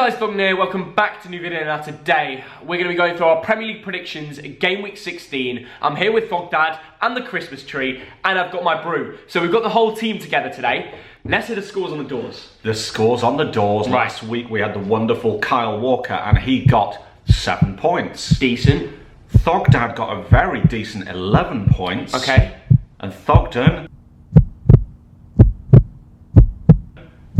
guys, Thogden here. Welcome back to a new video. Now today we're going to be going through our Premier League predictions, Game Week 16. I'm here with Thogdad and the Christmas tree, and I've got my brew. So we've got the whole team together today. Let's hear the scores on the doors. The scores on the doors. Right. Last week we had the wonderful Kyle Walker, and he got 7 points. Decent. Thogdad got a very decent 11 points. Okay. And Thogden,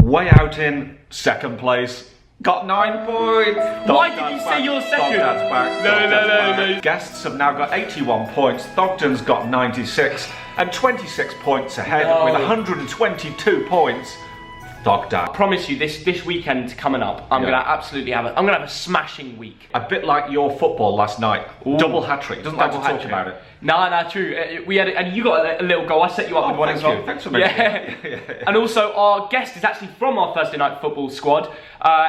way out in second place, got 9 points. Why did you say you're second? Thogdad's back. No. Guests have now got 81 points. Thogden's got 96 and 26 points ahead with 122 points. Thogdad. I promise you, this weekend coming up, I'm gonna absolutely have a smashing week. A bit like your football last night. Ooh. Double hat-trick. Doesn't like to talk about it. No, true. We had, and you got a little goal. I set you up with one as well. Thanks for mentioning it. And also, our guest is actually from our Thursday night football squad.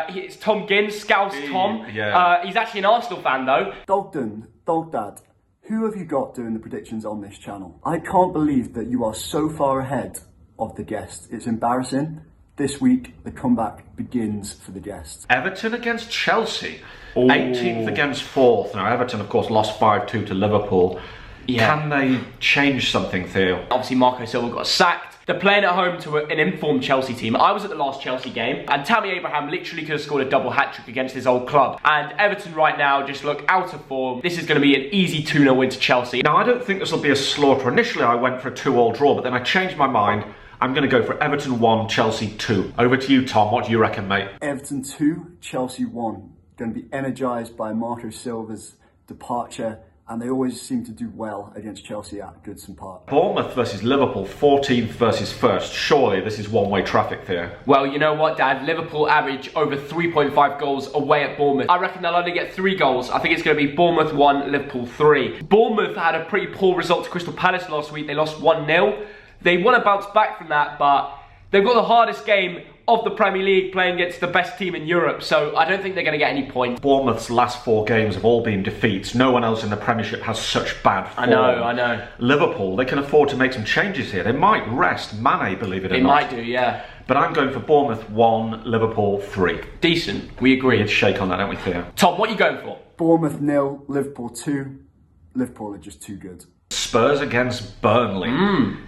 It's Tom Ginn, Scouse Tom. Yeah. He's actually an Arsenal fan though. Thogdad, who have you got doing the predictions on this channel? I can't believe that you are so far ahead of the guest. It's embarrassing. This week, the comeback begins for the guests. Everton against Chelsea. Ooh. 18th against 4th. Now, Everton, of course, lost 5-2 to Liverpool. Yeah. Can they change something, Theo? Obviously, Marco Silva got sacked. They're playing at home to an informed Chelsea team. I was at the last Chelsea game, and Tammy Abraham literally could have scored a double hat-trick against his old club. And Everton right now just look out of form. This is going to be an easy 2-0 win to Chelsea. Now, I don't think this will be a slaughter. Initially, I went for a 2-2 draw, but then I changed my mind. I'm going to go for Everton 1, Chelsea 2. Over to you, Tom. What do you reckon, mate? Everton 2, Chelsea 1. Going to be energised by Marco Silva's departure, and they always seem to do well against Chelsea at Goodson Park. Bournemouth versus Liverpool, 14th versus 1st. Surely this is one-way traffic, Theo. Well, you know what, Dad? Liverpool average over 3.5 goals away at Bournemouth. I reckon they'll only get 3 goals. I think it's going to be Bournemouth 1, Liverpool 3. Bournemouth had a pretty poor result to Crystal Palace last week. They lost 1-0. They want to bounce back from that, but they've got the hardest game of the Premier League playing against the best team in Europe, so I don't think they're going to get any points. Bournemouth's last 4 games have all been defeats. No one else in the Premiership has such bad form. I know. Liverpool, they can afford to make some changes here. They might rest Mane, believe it or not. They might do, yeah. But I'm going for Bournemouth 1, Liverpool 3. Decent, we agree. We'd shake on that, don't we, Theo? Tom, what are you going for? Bournemouth 0, Liverpool 2. Liverpool are just too good. Spurs against Burnley,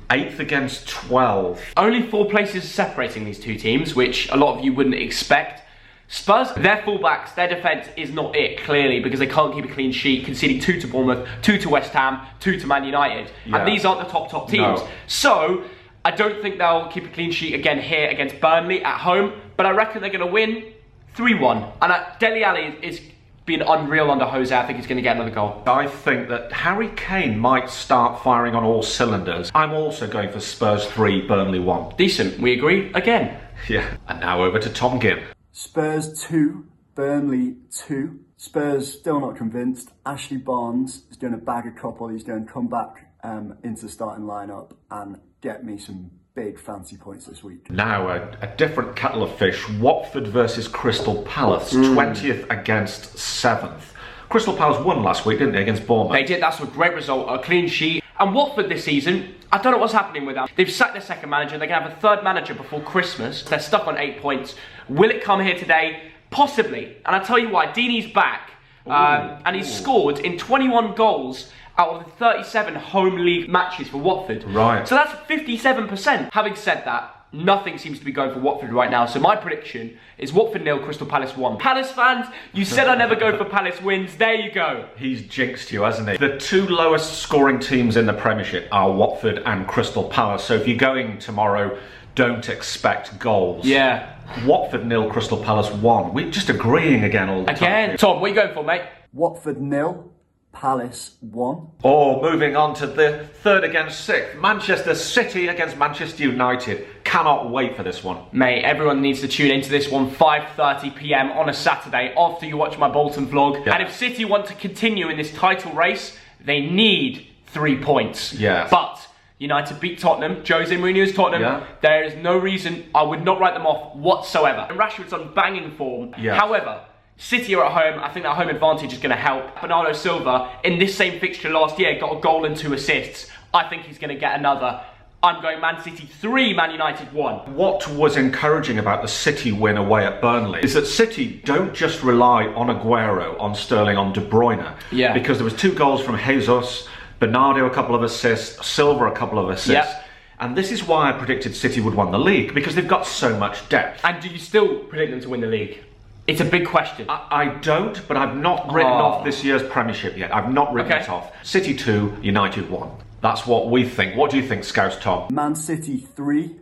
8th against 12. Only 4 places separating these two teams, which a lot of you wouldn't expect. Spurs, their fullbacks, their defence is not it, clearly, because they can't keep a clean sheet, conceding 2 to Bournemouth, 2 to West Ham, 2 to Man United. Yeah. And these aren't the top teams. No. So, I don't think they'll keep a clean sheet again here against Burnley at home, but I reckon they're going to win 3-1. And Dele Alli is being unreal under Jose. I think he's going to get another goal. I think that Harry Kane might start firing on all cylinders. I'm also going for Spurs 3, Burnley 1. Decent, we agree again. Yeah, and now over to Tom Ginn. Spurs 2, Burnley 2. Spurs still not convinced. Ashley Barnes is going to bag a couple. He's going to come back into the starting lineup and get me some big fancy points this week. Now a different kettle of fish. Watford versus Crystal Palace, 20th against 7th. Crystal Palace won last week, didn't they, against Bournemouth? They did. That's a great result, a clean sheet. And Watford this season, I don't know what's happening with them. They've sacked their second manager. They're going to have a third manager before Christmas. They're stuck on 8 points. Will it come here today? Possibly. And I tell you why, Deeney's back. And he's scored in 21 goals out of the 37 home league matches for Watford. Right. So that's 57%. Having said that, nothing seems to be going for Watford right now. So my prediction is Watford 0, Crystal Palace 1. Palace fans, you said I never go for Palace wins. There you go. He's jinxed you, hasn't he? The 2 lowest scoring teams in the Premiership are Watford and Crystal Palace. So if you're going tomorrow, don't expect goals. Yeah. Watford 0, Crystal Palace 1. We're just agreeing again all the time. Again. Tom, what are you going for, mate? Watford 0. Palace 1. Oh, moving on to the 3rd against 6th. Manchester City against Manchester United. Cannot wait for this one. Mate, everyone needs to tune into this one, 5:30 PM on a Saturday after you watch my Bolton vlog. Yeah. And if City want to continue in this title race, they need 3 points. Yeah. But United beat Tottenham, Jose Mourinho's Tottenham. Yeah. There is no reason I would not write them off whatsoever. And Rashford's on banging form. Yeah. However, City are at home. I think that home advantage is going to help. Bernardo Silva, in this same fixture last year, got a goal and 2 assists. I think he's going to get another. I'm going Man City 3, Man United 1. What was encouraging about the City win away at Burnley is that City don't just rely on Aguero, on Sterling, on De Bruyne. Yeah. Because there was 2 goals from Jesus, Bernardo a couple of assists, Silva a couple of assists. Yep. And this is why I predicted City would win the league, because they've got so much depth. And do you still predict them to win the league? It's a big question. I don't, but I've not written off this year's Premiership yet. I've not written it off. City 2, United 1. That's what we think. What do you think, Scouse Tom? Man City 3,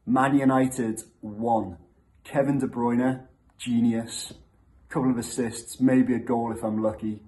Man United 1. Kevin De Bruyne, genius. Couple of assists, maybe a goal if I'm lucky.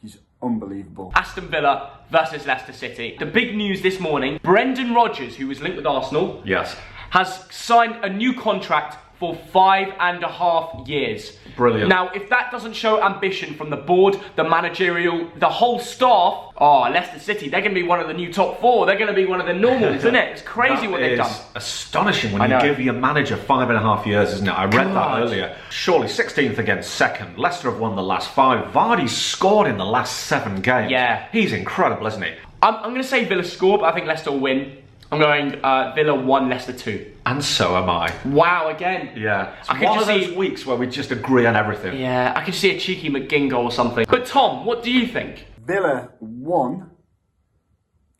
He's unbelievable. Aston Villa versus Leicester City. The big news this morning, Brendan Rodgers, who was linked with Arsenal, Yes. has signed a new contract for 5.5 years. Brilliant. Now, if that doesn't show ambition from the board, the managerial, the whole staff, Leicester City, they're going to be one of the new top 4. They're going to be one of the normals, isn't it? It's crazy what they've done. That is astonishing when you give your manager 5.5 years, isn't it? I read that earlier. Surely 16th against 2nd. Leicester have won the last 5. Vardy's scored in the last 7 games. Yeah. He's incredible, isn't he? I'm going to say Villa score, but I think Leicester will win. I'm going Villa 1, Leicester 2. And so am I. Wow, again. Yeah. It's I could one just of those see- weeks where we just agree on everything. Yeah, I could see a cheeky McGinn goal or something. But Tom, what do you think? Villa 1,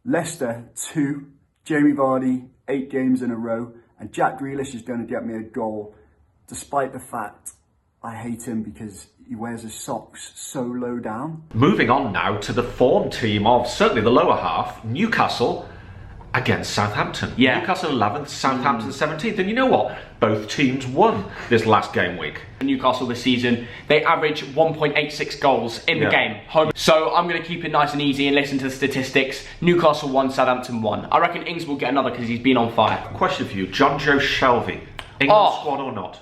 Leicester 2. Jamie Vardy, 8 games in a row. And Jack Grealish is going to get me a goal, despite the fact I hate him because he wears his socks so low down. Moving on now to the form team of certainly the lower half, Newcastle against Southampton. Yeah. Newcastle 11th, Southampton 17th. And you know what? Both teams won this last game week. Newcastle this season, they average 1.86 goals in the game, home. So I'm going to keep it nice and easy and listen to the statistics. Newcastle 1, Southampton 1. I reckon Ings will get another because he's been on fire. Question for you, John Joe Shelby, England squad or not?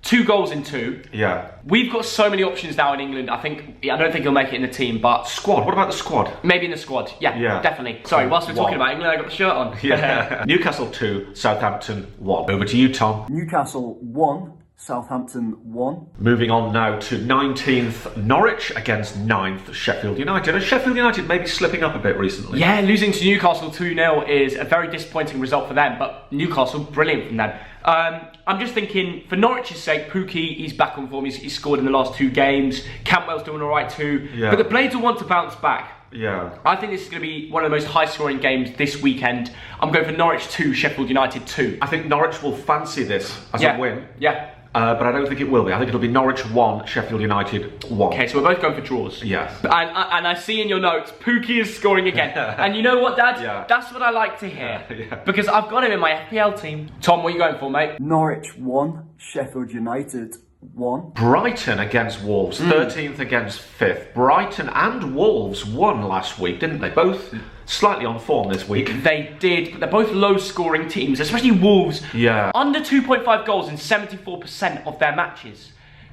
2 goals in 2. Yeah. We've got so many options now in England. I don't think he'll make it in the team, but Squad, what about the squad? maybe in the squad. Yeah. Definitely. Sorry, whilst we're One. talking about England, I got the shirt on. Yeah. Newcastle 2, Southampton 1. Over to you, Tom. Newcastle 1, Southampton 1. Moving on now to 19th, Norwich against 9th, Sheffield United. And Sheffield United may be slipping up a bit recently. Yeah, losing to Newcastle 2-0 is a very disappointing result for them, but Newcastle, brilliant from them. I'm just thinking, for Norwich's sake, Pukki, he's back on form, he's scored in the last 2 games. Campbell's doing alright too. Yeah. But the Blades will want to bounce back. Yeah. I think this is going to be one of the most high-scoring games this weekend. I'm going for Norwich 2, Sheffield United 2. I think Norwich will fancy this as a win. Yeah. But I don't think it will be. I think it'll be Norwich 1, Sheffield United 1. Okay, so we're both going for draws. Yes. And I see in your notes, Pukki is scoring again. And you know what, Dad? Yeah. That's what I like to hear. Yeah. Because I've got him in my FPL team. Tom, what are you going for, mate? Norwich 1, Sheffield United 1. Brighton against Wolves, 13th against 5th. Brighton and Wolves won last week, didn't they? Both slightly on form this week. They did, but they're both low-scoring teams, especially Wolves. Yeah. Under 2.5 goals in 74% of their matches.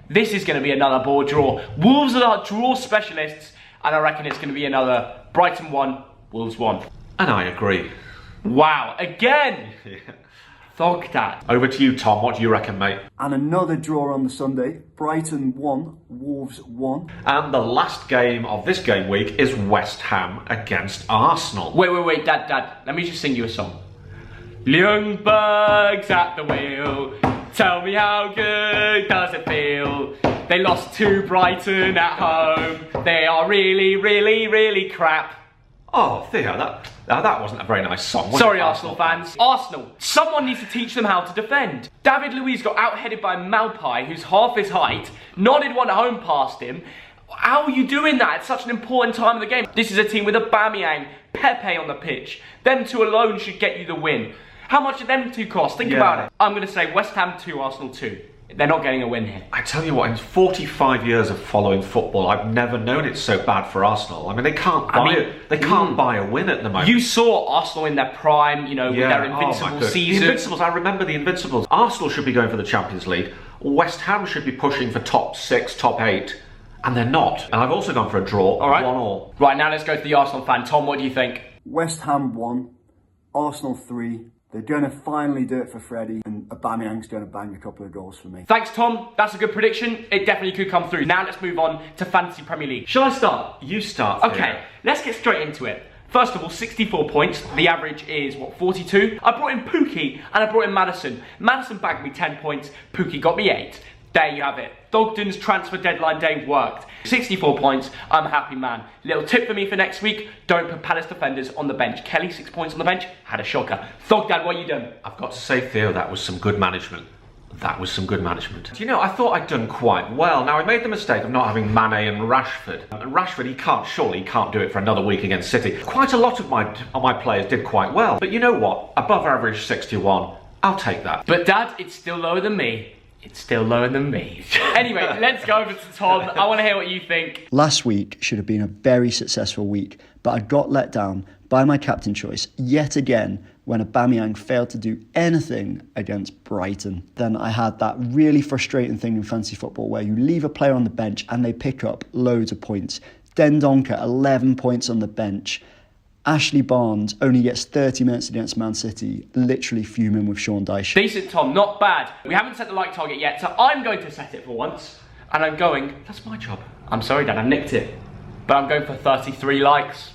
This is going to be another board draw. Wolves are draw specialists, and I reckon it's going to be another Brighton 1, Wolves 1. And I agree. Wow, again! Yeah. Thog that. Over to you, Tom. What do you reckon, mate? And another draw on the Sunday. Brighton 1, Wolves 1. And the last game of this game week is West Ham against Arsenal. Wait, Dad, let me just sing you a song. Ljungberg's at the wheel. Tell me how good does it feel? They lost to Brighton at home. They are really, really, really crap. Oh, Theo, that wasn't a very nice song, was Sorry, it? Arsenal fans. Arsenal, someone needs to teach them how to defend. David Luiz got out-headed by Malpai, who's half his height, nodded one home past him. How are you doing that at such an important time of the game? This is a team with Aubameyang, Pepe on the pitch. Them two alone should get you the win. How much did them two cost? Think about it. I'm going to say West Ham 2, Arsenal 2. They're not getting a win here. I tell you what, in 45 years of following football, I've never known it so bad for Arsenal. I mean, they can't buy a win at the moment. You saw Arsenal in their prime, with their invincible season. The Invincibles, I remember the Invincibles. Arsenal should be going for the Champions League. West Ham should be pushing for top 6, top 8. And they're not. And I've also gone for a draw, all right. 1-1. Right, now let's go to the Arsenal fan. Tom, what do you think? West Ham 1, Arsenal 3. They're going to finally do it for Freddie, and Aubameyang's going to bang a couple of goals for me. Thanks, Tom. That's a good prediction. It definitely could come through. Now let's move on to Fantasy Premier League. Shall I start? You start. Okay, let's get straight into it. First of all, 64 points. The average is, what, 42? I brought in Pookie and I brought in Maddison. Maddison bagged me 10 points. Pookie got me 8. There you have it. Thogden's transfer deadline day worked. 64 points, I'm a happy man. Little tip for me for next week, don't put Palace defenders on the bench. Kelly, 6 points on the bench, had a shocker. Thogden, what you done? I've got to say, Theo, that was some good management. That was some good management. Do you know, I thought I'd done quite well. Now, I made the mistake of not having Mane and Rashford. And Rashford, surely he can't do it for another week against City. Quite a lot of my players did quite well. But you know what? Above average 61, I'll take that. But Dad, it's still lower than me. It's still lower than me. Anyway, let's go over to Tom. I want to hear what you think. Last week should have been a very successful week, but I got let down by my captain choice yet again when Aubameyang failed to do anything against Brighton. Then I had that really frustrating thing in fantasy football where you leave a player on the bench and they pick up loads of points. Dendoncker, 11 points on the bench. Ashley Barnes only gets 30 minutes against Man City, literally fuming with Sean Dyche. Decent, Tom, not bad. We haven't set the like target yet, so I'm going to set it for once. And I'm going, That's my job. I'm sorry, Dad, I nicked it. But I'm going for 33 likes.